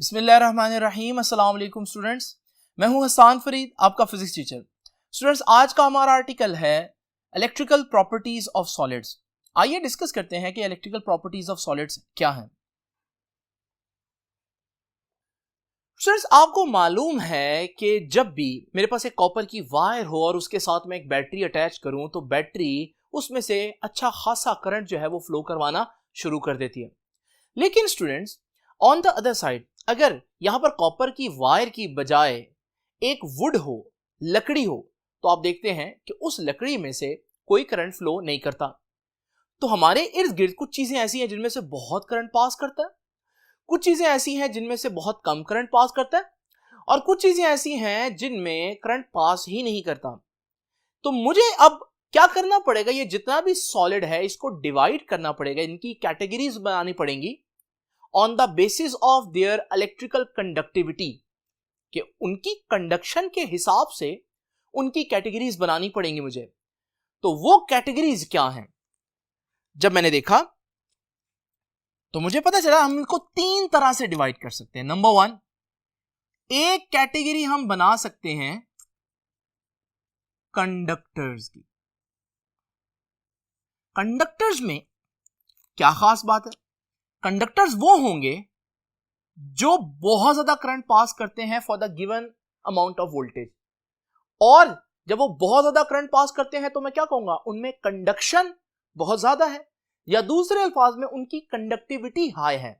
बिस्मिल्लाहिर्रहमानिर्रहीम। अस्सलाम वालेकुम स्टूडेंट्स, मैं हूं हसन फरीद, आपका फिजिक्स टीचर। स्टूडेंट्स, आज का हमारा आर्टिकल है इलेक्ट्रिकल प्रॉपर्टीज ऑफ सॉलिड्स। आइए डिस्कस करते हैं कि इलेक्ट्रिकल प्रॉपर्टीज ऑफ सॉलिड्स क्या हैं। स्टूडेंट्स, आपको मालूम है कि जब भी मेरे पास एक कॉपर की वायर हो और उसके साथ मैं एक बैटरी अटैच करूं तो बैटरी उसमें से अच्छा खासा करंट जो है वो फ्लो करवाना शुरू कर देती है। लेकिन students, on the other side, अगर यहां पर कॉपर की वायर की बजाय एक वुड हो, लकड़ी हो, तो आप देखते हैं कि उस लकड़ी में से कोई करंट फ्लो नहीं करता। तो हमारे इर्द गिर्द कुछ चीजें ऐसी हैं जिनमें से बहुत करंट पास करता है, कुछ चीजें ऐसी हैं जिनमें से बहुत कम करंट पास करता है, और कुछ चीजें ऐसी हैं जिनमें करंट पास ही नहीं करता। तो मुझे अब क्या करना पड़ेगा, ये जितना भी सॉलिड है इसको डिवाइड करना पड़ेगा, इनकी कैटेगरीज बनानी पड़ेंगी on the basis of their electrical conductivity, कि उनकी कंडक्शन के हिसाब से उनकी कैटेगरीज बनानी पड़ेंगी मुझे। तो वो कैटेगरीज क्या हैं? जब मैंने देखा तो मुझे पता चला हम इनको तीन तरह से डिवाइड कर सकते हैं। नंबर वन, एक कैटेगरी हम बना सकते हैं कंडक्टर्स की। कंडक्टर्स में क्या खास बात है? कंडक्टर्स वो होंगे जो बहुत ज्यादा करंट पास करते हैं for the given amount of voltage, और जब वो बहुत ज्यादा करंट पास करते हैं तो मैं क्या कहूंगा, उनमें कंडक्शन बहुत ज्यादा है, या दूसरे अल्फाज में उनकी कंडक्टिविटी हाई है।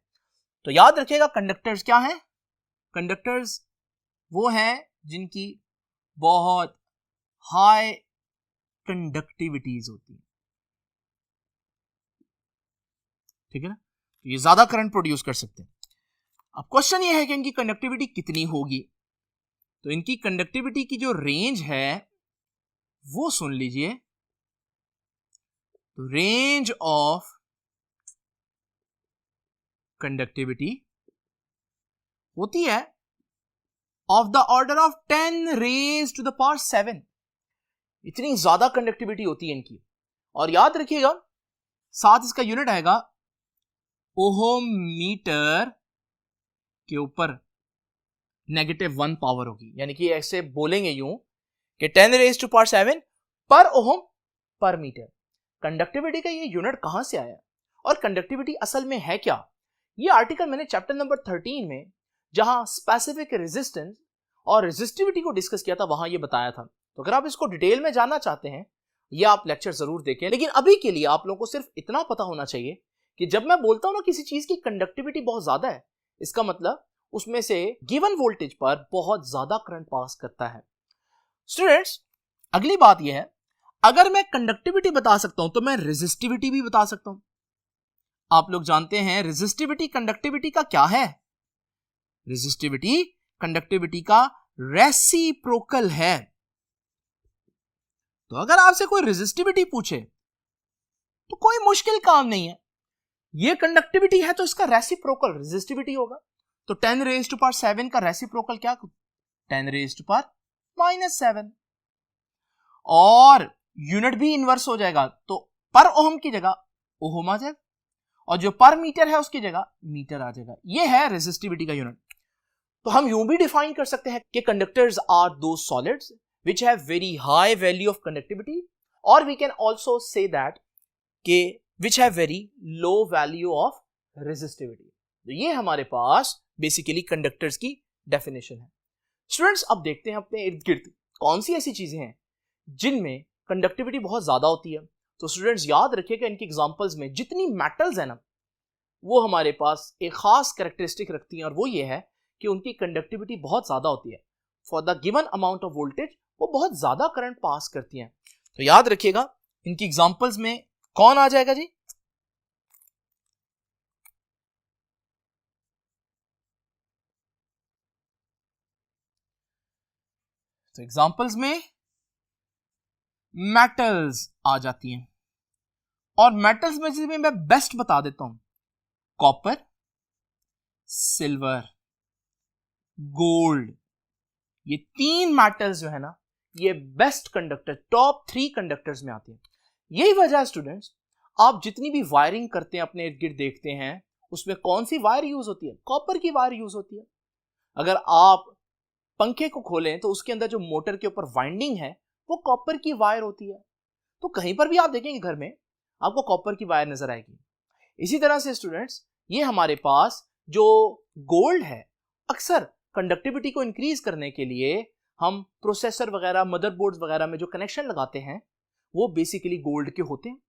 तो याद रखिएगा, कंडक्टर्स क्या हैं? कंडक्टर्स वो हैं जिनकी बहुत हाई कंडक्टिविटीज होती है, ठीक है ना? तो ये ज्यादा करंट प्रोड्यूस कर सकते हैं। अब क्वेश्चन ये है कि इनकी कंडक्टिविटी कितनी होगी। तो इनकी कंडक्टिविटी की जो रेंज है वो सुन लीजिए। तो रेंज ऑफ कंडक्टिविटी होती है of the order of 10 raise to the power 7। इतनी ज्यादा कंडक्टिविटी होती है इनकी। और याद रखिएगा, साथ इसका यूनिट आएगा ओहम मीटर के ऊपर -1 पावर होगी, यानी कि ऐसे बोलेंगे यूं कि 10 रेज टू पावर 7 पर ओहम पर मीटर। कंडक्टिविटी का ये यूनिट कहां से आया और कंडक्टिविटी असल में है क्या? ये आर्टिकल मैंने चैप्टर नंबर 13 में, जहां स्पेसिफिक रेजिस्टेंस और रेजिस्टिविटी को डिस्कस किया था, वहां ये बताया था। तो अगर आप इसको डिटेल में जानना चाहते हैं, ये आप लेक्चर जरूर देखें। लेकिन अभी के लिए आप लोगों को सिर्फ इतना पता होना चाहिए कि जब मैं बोलता हूं ना किसी चीज की कंडक्टिविटी बहुत ज्यादा है, इसका मतलब उसमें से गिवन वोल्टेज पर बहुत ज्यादा करंट पास करता है। स्टूडेंट्स, अगली बात यह है, अगर मैं कंडक्टिविटी बता सकता हूं तो मैं रेजिस्टिविटी भी बता सकता हूं। आप लोग जानते हैं रेजिस्टिविटी कंडक्टिविटी का क्या है? रेजिस्टिविटी कंडक्टिविटी का रेसिप्रोकल है। तो अगर आपसे कोई रेजिस्टिविटी पूछे तो कोई मुश्किल काम नहीं है, ये कंडक्टिविटी है तो इसका रेसिप्रोकल रेजिस्टिविटी होगा। तो 10 रेज टू पावर 7 का रेसिप्रोकल क्या? 10 रेज टू पावर -7। और यूनिट भी इनवर्स हो जाएगा, तो पर ओहम की जगह ओहम आ जाएगा, और जो पर मीटर है उसकी जगह मीटर आ जाएगा। ये है रेजिस्टिविटी का यूनिट। तो हम यूं भी डिफाइन कर सकते हैं कि कंडक्टर्स आर दो solids which have very high value of conductivity, or we can also say that कि which have very low value of resistivity। तो ये हमारे पास बेसिकली कंडक्टर्स की डेफिनेशन है। स्टूडेंट्स, अब देखते हैं अपने इर्द गिर्द कौन सी ऐसी चीजें हैं जिनमें कंडक्टिविटी बहुत ज्यादा होती है। तो स्टूडेंट्स, याद रखिएगा, इनकी एग्जांपल्स में जितनी मेटल्स है ना, वो हमारे पास एक खास कैरेक्टरिस्टिक रखती हैं, और वो ये है कि उनकी कंडक्टिविटी बहुत ज्यादा होती है। For the given amount of voltage वो बहुत ज्यादा करंट पास करती हैं। तो याद रखिएगा, इनकी एग्जांपल्स में कौन आ जाएगा जी? तो एग्जांपल्स में मेटल्स आ जाती हैं, और मेटल्स में से मैं बेस्ट बता देता हूं, कॉपर, सिल्वर, गोल्ड। ये तीन मेटल्स जो है ना, ये बेस्ट कंडक्टर, टॉप 3 कंडक्टर्स में आते हैं। यही वजह है स्टूडेंट्स, आप जितनी भी वायरिंग करते हैं अपने इर्द गिर्द देखते हैं उसमें कौन सी वायर यूज होती है? कॉपर की वायर यूज होती है। अगर आप पंखे को खोलें तो उसके अंदर जो मोटर के ऊपर वाइंडिंग है वो कॉपर की वायर होती है। तो कहीं पर भी आप देखेंगे घर में आपको कॉपर की वायर नजर आएगी। इसी तरह से स्टूडेंट्स, ये हमारे पास जो गोल्ड है, अक्सर कंडक्टिविटी को इंक्रीज करने के लिए हम प्रोसेसर वगैरह, मदरबोर्ड्स वगैरह में जो कनेक्शन लगाते हैं वो बेसिकली गोल्ड के होते हैं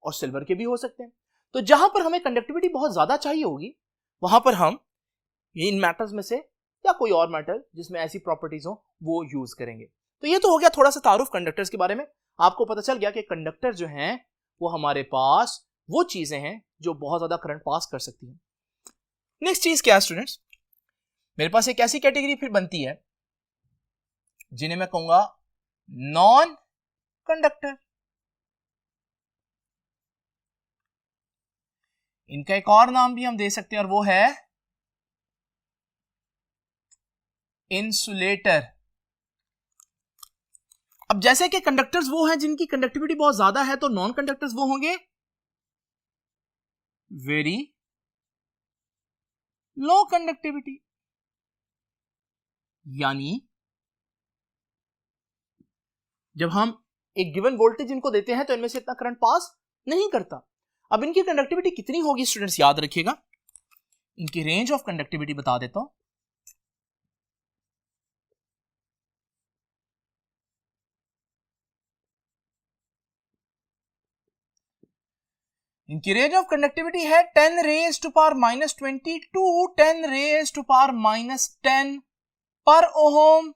और सिल्वर के भी हो सकते हैं। तो जहां पर हमें कंडक्टिविटी बहुत ज्यादा चाहिए होगी वहां पर हम इन मैटर्स में से या कोई और मैटर जिसमें ऐसी प्रॉपर्टीज हो वो यूज करेंगे। तो ये तो हो गया थोड़ा सा तारुफ कंडक्टर्स के बारे में। आपको पता चल गया कि कंडक्टर जो हैं वो हमारे पास वो चीजें हैं जो बहुत ज्यादा करंट पास कर सकती हैं। नेक्स्ट चीज क्या है स्टूडेंट्स, मेरे पास एक ऐसी कैटेगरी फिर बनती है जिन्हें मैं कहूंगा नॉन कंडक्टर। इनका एक और नाम भी हम दे सकते हैं और वो है इंसुलेटर। अब जैसे कि कंडक्टर्स वो हैं जिनकी कंडक्टिविटी बहुत ज्यादा है, तो नॉन कंडक्टर्स वो होंगे वेरी लो कंडक्टिविटी। यानी जब हम एक गिवन वोल्टेज इनको देते हैं तो इनमें से इतना करंट पास नहीं करता। अब इनकी कंडक्टिविटी कितनी होगी स्टूडेंट्स, याद रखिएगा, इनकी रेंज ऑफ कंडक्टिविटी बता देता हूं। इनकी रेंज ऑफ कंडक्टिविटी है 10 raise to power -20 to 10 raise to power -10 पर ओम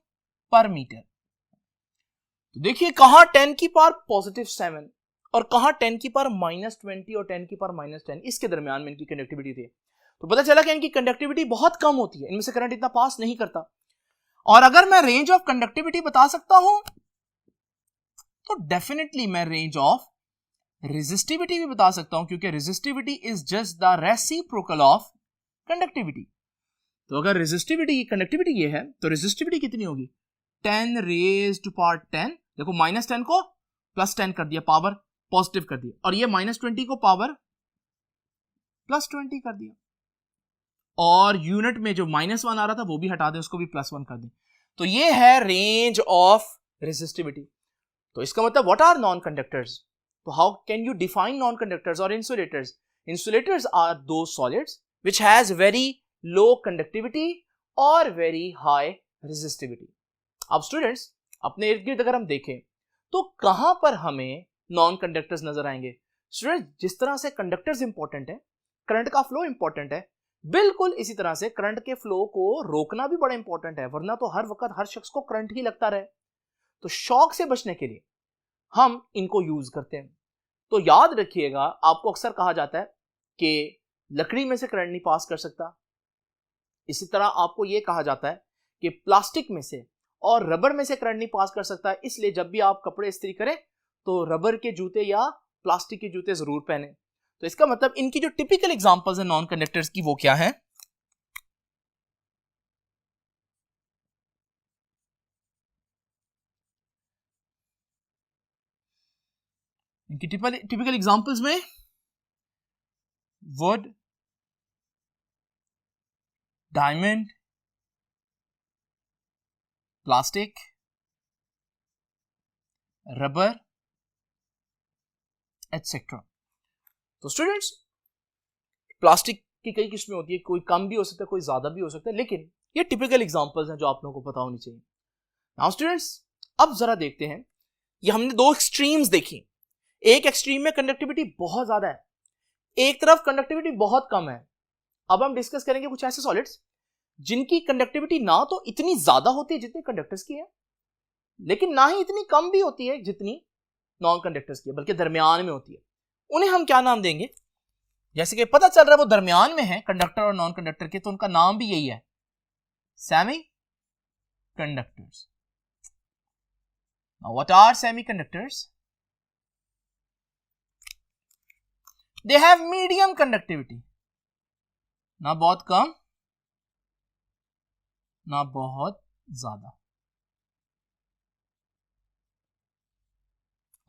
पर मीटर। तो देखिए कहां 10 की पावर +7 और कहां 10 की पावर -20 और 10 की पावर -10, इसके दरमियान में इनकी कंडक्टिविटी थी। तो पता चला कि इनकी कंडक्टिविटी बहुत कम होती है, इनमें से करंट इतना पास नहीं करता। और अगर मैं रेंज ऑफ कंडक्टिविटी बता सकता हूं तो डेफिनेटली मैं रेंज ऑफ रेजिस्टिविटी भी बता सकता हूं, क्योंकि resistivity is just the reciprocal of conductivity. तो अगर रेजिस्टिविटी की कंडक्टिविटी ये है तो रेजिस्टिविटी कितनी होगी 10 रेज टू पावर 10। देखो -10 को +10 कर दिया, पावर पॉजिटिव कर दिया, और ये -20 को पावर +20 कर दिया, और यूनिट में जो -1 आ रहा था वो भी हटा दें, उसको भी +1 कर दें। तो ये है रेंज ऑफ रेजिस्टिविटी। तो इसका मतलब व्हाट आर नॉन कंडक्टर्स? तो how can you define non conductors और इंसुलेटर्स? इंसुलेटर्स आर दो solids which has very low conductivity और वेरी हाई रेजिस्टिविटी। अब स्टूडेंट्स, अपने इर्द गिर्द अगर हम देखें तो कहां पर हमें नॉन कंडक्टर्स नजर आएंगे? स्टूडेंट, जिस तरह से कंडक्टर्स इंपॉर्टेंट है, करंट का फ्लो इंपॉर्टेंट है, बिल्कुल इसी तरह से करंट के फ्लो को रोकना भी बड़ा इंपॉर्टेंट है, वरना तो हर वक्त हर शख्स को करंट ही लगता रहे। तो शॉक से बचने के लिए हम इनको यूज करते हैं। तो याद रखिएगा, आपको अक्सर कहा जाता है कि लकड़ी में से करंट नहीं पास कर सकता। इसी तरह आपको यह कहा जाता है कि प्लास्टिक में से और रबर में से करंट नहीं पास कर सकता, इसलिए जब भी आप कपड़े इस्त्री करें तो रबर के जूते या प्लास्टिक के जूते जरूर पहने। तो इसका मतलब इनकी जो टिपिकल एग्जांपल्स है नॉन कंडक्टर्स की वो क्या है? इनकी टिपिकल एग्जांपल्स में would, diamond, plastic, rubber etcetera. तो स्टूडेंट्स, प्लास्टिक की कई किस्में होती है, कोई कम भी हो सकता है, कोई ज्यादा भी हो सकता है, लेकिन ये टिपिकल एग्जांपल्स हैं जो आप लोगों को पता होनी चाहिए। नाउ स्टूडेंट्स, अब जरा देखते हैं, ये हमने दो एक्सट्रीम्स देखी। एक एक्सट्रीम में कंडक्टिविटी बहुत ज्यादा है, एक तरफ कंडक्टिविटी बहुत कम है। अब हम डिस्कस करेंगे कुछ ऐसे सॉलिड्स जिनकी कंडक्टिविटी ना तो इतनी ज्यादा होती है जितनी कंडक्टर्स की है, लेकिन ना ही इतनी कम भी होती है जितनी नॉन कंडक्टर्स की है, बल्कि दरमियान में होती है। उन्हें हम क्या नाम देंगे? जैसे कि पता चल रहा है वो दरमियान में है कंडक्टर और नॉन कंडक्टर के, तो उनका नाम भी यही है, semi conductors. Now what are semiconductors? They have medium conductivity, ना बहुत कम ना बहुत ज्यादा,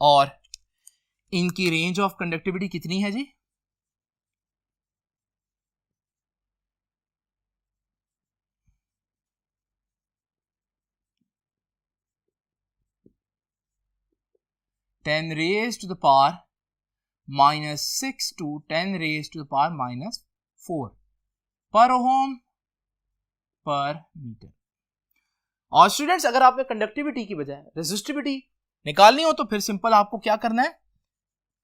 और इनकी रेंज ऑफ कंडक्टिविटी कितनी है जी? 10 raised to the power -6 to 10 raised to the power -4 per ohm per meter। और स्टूडेंट्स अगर आपने कंडक्टिविटी की बजाय रेजिस्टिविटी निकालनी हो तो फिर सिंपल आपको क्या करना है,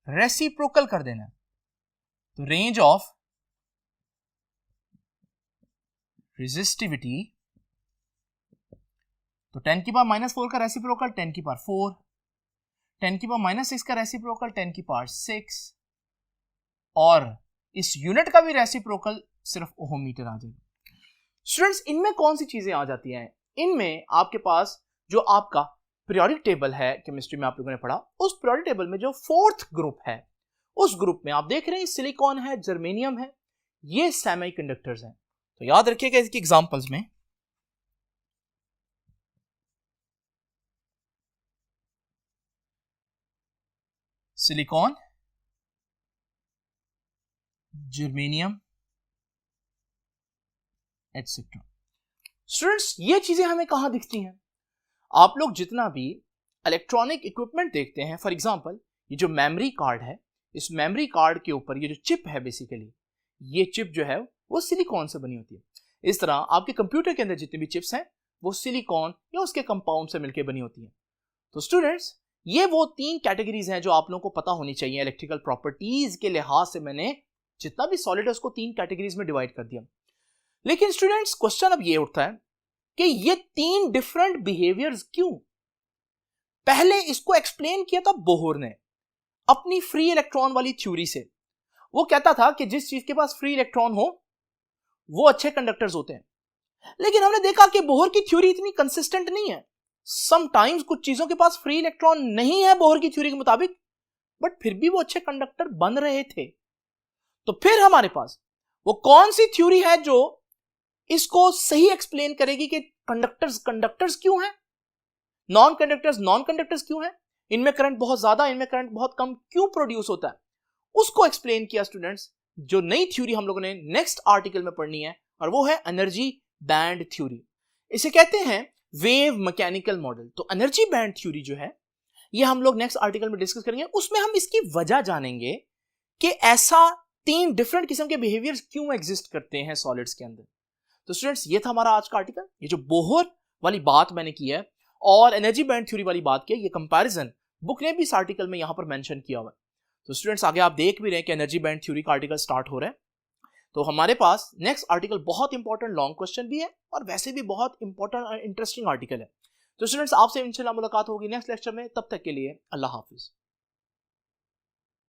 रेसिप्रोकल कर देना है। तो रेंज ऑफ रेजिस्टिविटी, तो 10 की पावर -4 का रेसिप्रोकल 10 की पावर 4, 10 की पावर -6 का रेसिप्रोकल 10 की पावर 6, और इस यूनिट का भी रेसिप्रोकल सिर्फ ओम मीटर आ जाएगा। स्टूडेंट्स इनमें कौन सी चीजें आ जाती हैं, इनमें आपके पास जो आपका पीरियोडिक टेबल है, केमिस्ट्री में आप लोगों ने पढ़ा, उस पीरियोडिक टेबल में जो 4th ग्रुप है, उस ग्रुप में आप देख रहे हैं सिलिकॉन है, जर्मेनियम है, ये सेमीकंडक्टर्स हैं। तो याद रखिएगा इसकी एग्जांपल्स में सिलिकॉन, जर्मेनियम एटसेट्रा। स्टूडेंट्स ये चीजें हमें कहां दिखती हैं, आप लोग जितना भी इलेक्ट्रॉनिक इक्विपमेंट देखते हैं, फॉर एग्जांपल ये जो मेमोरी कार्ड है, इस मेमोरी कार्ड के ऊपर ये जो चिप है, बेसिकली ये चिप जो है वो सिलिकॉन से बनी होती है। इस तरह आपके कंप्यूटर के अंदर जितनी भी चिप्स हैं वो सिलिकॉन या उसके कंपाउंड से मिलकर बनी होती है। तो स्टूडेंट्स ये वो 3 कैटेगरीज हैं जो आप लोगों को पता होनी चाहिए। इलेक्ट्रिकल प्रॉपर्टीज के लिहाज से मैंने जितना भी सॉलिड है उसको 3 कैटेगरीज में डिवाइड कर दिया। लेकिन स्टूडेंट्स क्वेश्चन अब ये उठता है कि ये 3 डिफरेंट बिहेवियर्स क्यों? पहले इसको एक्सप्लेन किया था बोहर ने अपनी फ्री इलेक्ट्रॉन वाली थ्योरी से। वो कहता था कि जिस चीज के पास फ्री इलेक्ट्रॉन हो वो अच्छे कंडक्टर्स होते हैं। लेकिन हमने देखा कि बोहर की थ्योरी इतनी कंसिस्टेंट नहीं है। समटाइम्स कुछ चीजों के पास फ्री इलेक्ट्रॉन नहीं है बोहर की थ्योरी के मुताबिक, बट फिर भी वो अच्छे कंडक्टर बन रहे थे। तो फिर हमारे पास वो कौन सी थ्योरी है जो इसको सही एक्सप्लेन करेगी कि कंडक्टर्स क्यों हैं, नॉन कंडक्टर्स क्यों हैं, इनमें करंट बहुत ज्यादा, इनमें करंट बहुत कम क्यों प्रोड्यूस होता है, उसको एक्सप्लेन किया स्टूडेंट्स। जो नई थ्योरी हम लोगों ने नेक्स्ट आर्टिकल में पढ़नी है, और वो है एनर्जी बैंड थ्योरी। इसे कहते हैं वेव मैकेनिकल मॉडल। तो एनर्जी बैंड थ्योरी जो है ये हम लोग नेक्स्ट आर्टिकल में डिस्कस करेंगे। उसमें हम इसकी वजह जानेंगे कि ऐसा 3 डिफरेंट किस्म के बिहेवियर्स क्यों एग्जिस्ट करते हैं सॉलिड्स के अंदर। तो स्टूडेंट्स ये था हमारा आज का आर्टिकल। ये जो बोहर वाली बात मैंने की है और एनर्जी बैंड थ्योरी वाली बात की है, ये कंपैरिजन बुक ने भी इस आर्टिकल में यहां पर मेंशन किया हुआ है। तो स्टूडेंट्स आगे आप देख भी रहे हैं कि एनर्जी बैंड थ्योरी का आर्टिकल स्टार्ट हो रहा है। तो हमारे पास नेक्स्ट आर्टिकल बहुत इंपॉर्टेंट लॉन्ग क्वेश्चन भी है और वैसे भी बहुत इंपॉर्टेंट और इंटरेस्टिंग आर्टिकल है। तो स्टूडेंट्स आपसे इंशाल्लाह मुलाकात होगी नेक्स्ट लेक्चर में। तब तक के लिए अल्लाह हाफिज।